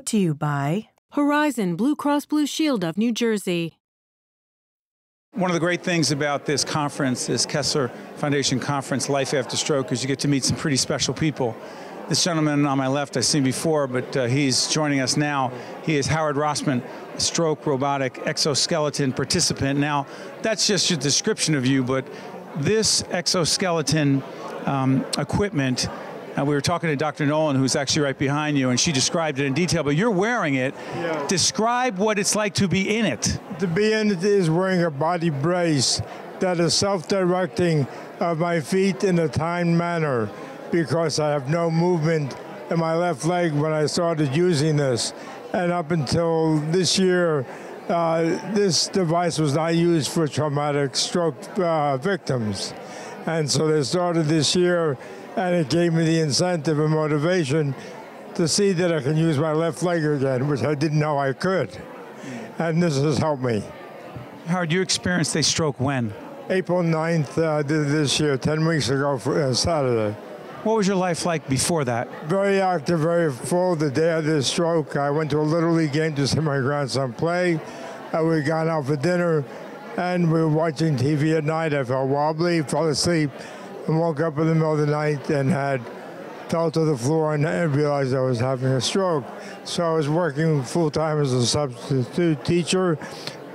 Brought to you by Horizon Blue Cross Blue Shield of New Jersey. One of the great things about this conference, this Kessler Foundation conference, Life After Stroke, is you get to meet some pretty special people. This gentleman on my left I've seen before, but he's joining us now. He is Howard Rossman, a Stroke Robotic Exoskeleton participant. Now, that's just a description of you, but this exoskeleton equipment, we were talking to Dr. Knowlton, who's actually right behind you, and she described it in detail, but you're wearing it. Yeah. Describe what it's like to be in it. To be in it is wearing a body brace that is self-directing of my feet in a timed manner, because I have no movement in my left leg when I started using this. And up until this year, this device was not used for traumatic stroke victims. And so they started this year, and it gave me the incentive and motivation to see that I can use my left leg again, which I didn't know I could. And this has helped me. Howard, you experienced a stroke when? April 9th this year, 10 weeks ago, for Saturday. What was your life like before that? Very active, very full. The day of this stroke, I went to a Little League game to see my grandson play. We got out for dinner, and we were watching TV at night. I felt wobbly, fell asleep, and woke up in the middle of the night and fell to the floor and realized I was having a stroke. So I was working full-time as a substitute teacher,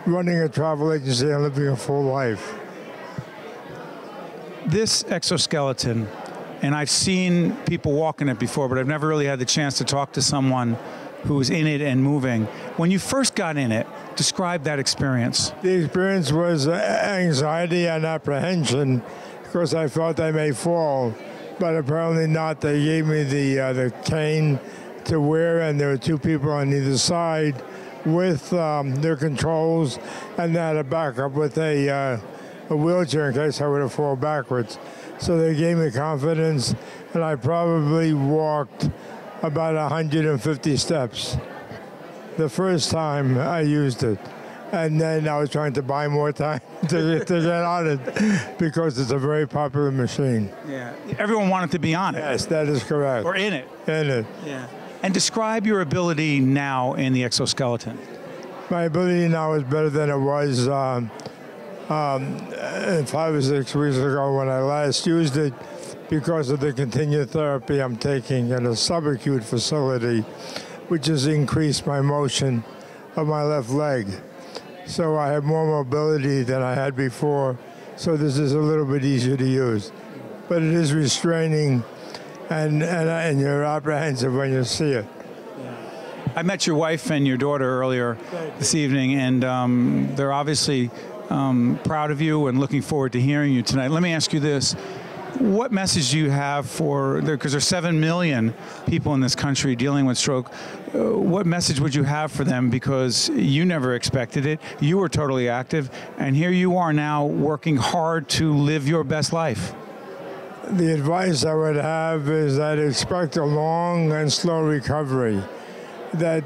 running a travel agency, and living a full life. This exoskeleton, and I've seen people walk in it before, but I've never really had the chance to talk to someone who's in it and moving. When you first got in it, describe that experience. The experience was anxiety and apprehension, because I felt I may fall, but apparently not. They gave me the cane to wear, and there were two people on either side with their controls, and they had a backup with a wheelchair in case I would have fallen backwards. So they gave me confidence, and I probably walked about 150 steps the first time I used it. And then I was trying to buy more time to get on it, because it's a very popular machine. Yeah, everyone wanted to be on it. Yes, that is correct. Or in it. In it. Yeah. And describe your ability now in the exoskeleton. My ability now is better than it was 5 or 6 weeks ago when I last used it, because of the continued therapy I'm taking in a subacute facility, which has increased my motion of my left leg. So I have more mobility than I had before, so this is a little bit easier to use. But it is restraining, and you're apprehensive when you see it. I met your wife and your daughter earlier this evening, and they're obviously proud of you and looking forward to hearing you tonight. Let me ask you this. What message do you have for, because there's 7 million people in this country dealing with stroke, what message would you have for them? Because you never expected it, you were totally active, and here you are now working hard to live your best life. The advice I would have is that expect a long and slow recovery. That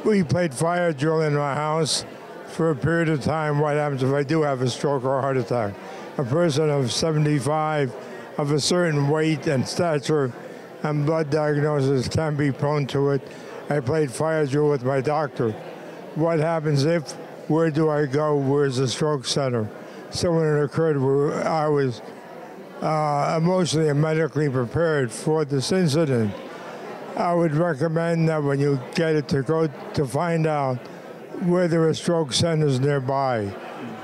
we played fire drill in my house for a period of time. What happens if I do have a stroke or a heart attack? A person of 75, of a certain weight and stature and blood diagnosis can be prone to it. I played fire drill with my doctor. What happens if? Where do I go? Where's the stroke center? So when it occurred, I was emotionally and medically prepared for this incident. I would recommend that when you get it, to go to find out where there are stroke centers nearby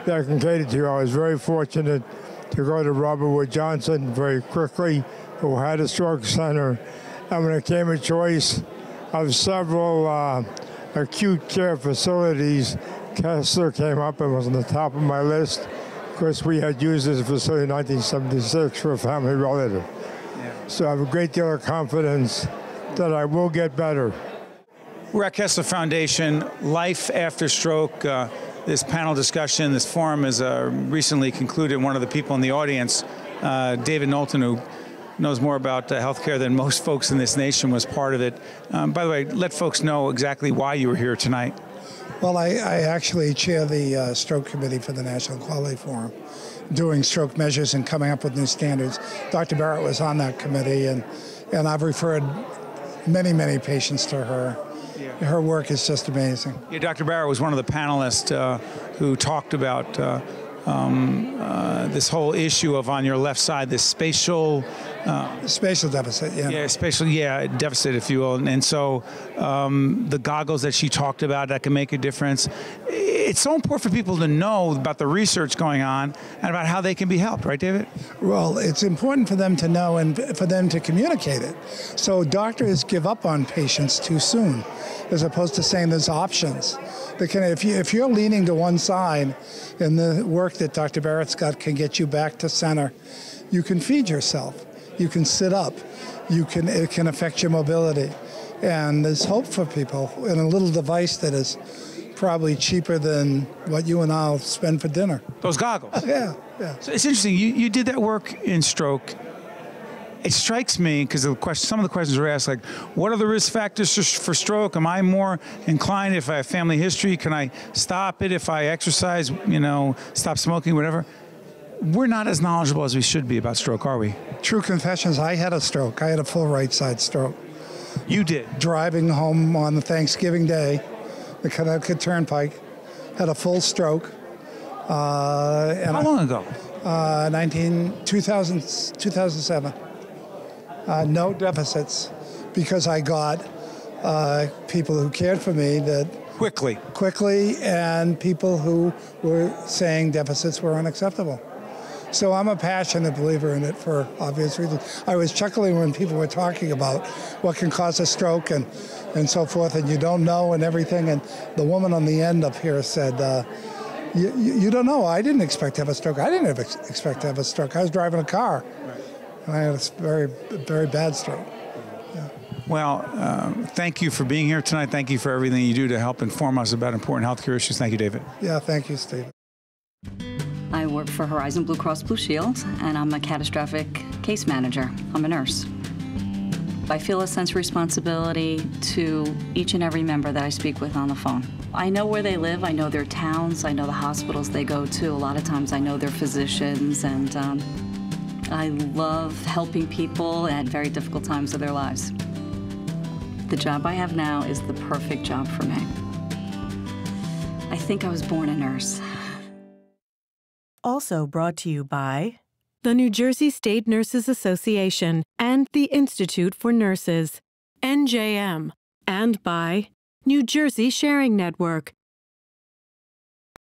that can cater to you. I was very fortunate to go to Robert Wood Johnson very quickly, who had a stroke center. And when it came a choice of several acute care facilities, Kessler came up and was on the top of my list. Of course, we had used this facility in 1976 for a family relative. Yeah. So I have a great deal of confidence that I will get better. We're at Kessler Foundation, Life After Stroke. This panel discussion, this forum is recently concluded. One of the people in the audience, David Knowlton, who knows more about healthcare than most folks in this nation, was part of it. By the way, let folks know exactly why you were here tonight. Well, I actually chair the stroke committee for the National Quality Forum, doing stroke measures and coming up with new standards. Dr. Barrett was on that committee, and I've referred many, many patients to her. Yeah. Her work is just amazing. Yeah, Dr. Barrett was one of the panelists who talked about this whole issue of, on your left side, this spatial deficit, yeah. Yeah, spatial, deficit, if you will. And so the goggles that she talked about that can make a difference. It's so important for people to know about the research going on and about how they can be helped, right, David? Well, it's important for them to know and for them to communicate it. So doctors give up on patients too soon, as opposed to saying there's options. If you're leaning to one side, and the work that Dr. Barrett's got can get you back to center, you can feed yourself. You can sit up. It can affect your mobility. And there's hope for people in a little device that is probably cheaper than what you and I'll spend for dinner. Those goggles? Yeah. So it's interesting. You did that work in stroke. It strikes me, because some of the questions were asked, like, what are the risk factors for stroke? Am I more inclined if I have family history? Can I stop it if I exercise, stop smoking, whatever? We're not as knowledgeable as we should be about stroke, are we? True confessions, I had a stroke. I had a full right side stroke. You did? Driving home on the Thanksgiving Day, the Connecticut Turnpike, had a full stroke. How long ago? 2007. No deficits, because I got people who cared for me that quickly, and people who were saying deficits were unacceptable. So I'm a passionate believer in it for obvious reasons. I was chuckling when people were talking about what can cause a stroke and so forth, and you don't know and everything. And the woman on the end up here said, you don't know. I didn't expect to have a stroke. I didn't expect to have a stroke. I was driving a car. And I had a very, very bad stroke. Yeah. Well, thank you for being here tonight. Thank you for everything you do to help inform us about important healthcare issues. Thank you, David. Yeah, thank you, Steve. I work for Horizon Blue Cross Blue Shield, and I'm a catastrophic case manager. I'm a nurse. I feel a sense of responsibility to each and every member that I speak with on the phone. I know where they live. I know their towns. I know the hospitals they go to. A lot of times I know their physicians, and I love helping people at very difficult times of their lives. The job I have now is the perfect job for me. I think I was born a nurse. Also brought to you by the New Jersey State Nurses Association and the Institute for Nurses, NJM, and by New Jersey Sharing Network,